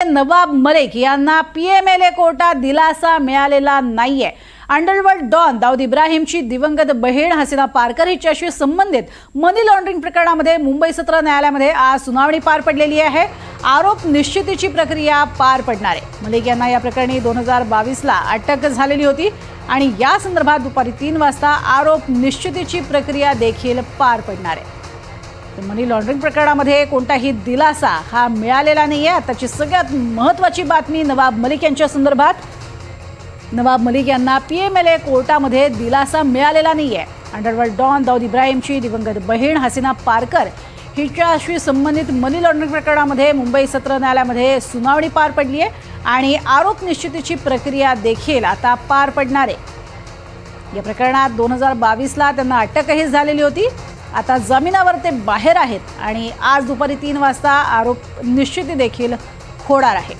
नवाब मलिक यांना पीएमएलए कोर्टात दिलासा मिळालेला नाहीये। अंडरवर्ल्ड डॉन दाऊद इब्राहिमची दिवंगत बहीण हसीना पारकर हिच्याशी संबंधित मनी लॉन्ड्रिंग प्रकरणामध्ये मुंबई सत्र न्यायालयामध्ये आज सुनावणी पार पडलेली आहे। आरोप निश्चितीची प्रक्रिया पार पडणार आहे। मलिक यांना या प्रकरणी 2022 ला अटक झालेली होती आणि या संदर्भात दुपारी 3 वाजता आरोप निश्चितीची प्रक्रिया देखील पार पडणार आहे। मनी लॉन्ड्रिंग प्रकरणामध्ये कोणताही दिलासा हा मिळालेला नाहीये। आताची सगळ्यात महत्त्वाची बातमी नवाब मलिक यांच्या संदर्भात। नवाब मलिक यांना पीएमएलए कोर्टामध्ये दिलासा मिळालेला नाहीये। अंडरवर्ल्ड डॉन दाऊद इब्राहिमची दिवंगत बहीण हसीना पारकर हिच्याशी संबंधित मनी लॉन्ड्रिंग प्रकरणामध्ये मुंबई सत्र न्यायालयामध्ये सुनावणी पार पडली आहे आणि आरोप निश्चितीची प्रक्रिया देखील आता पार पडणार आहे। या प्रकरणात 2022 ला त्यांना अटकही झालेली होती। आता जमिनावर ते बाहेर आहेत आणि आज दुपारी 3 वाजता आरोप निश्चिती देखील होणार आहे।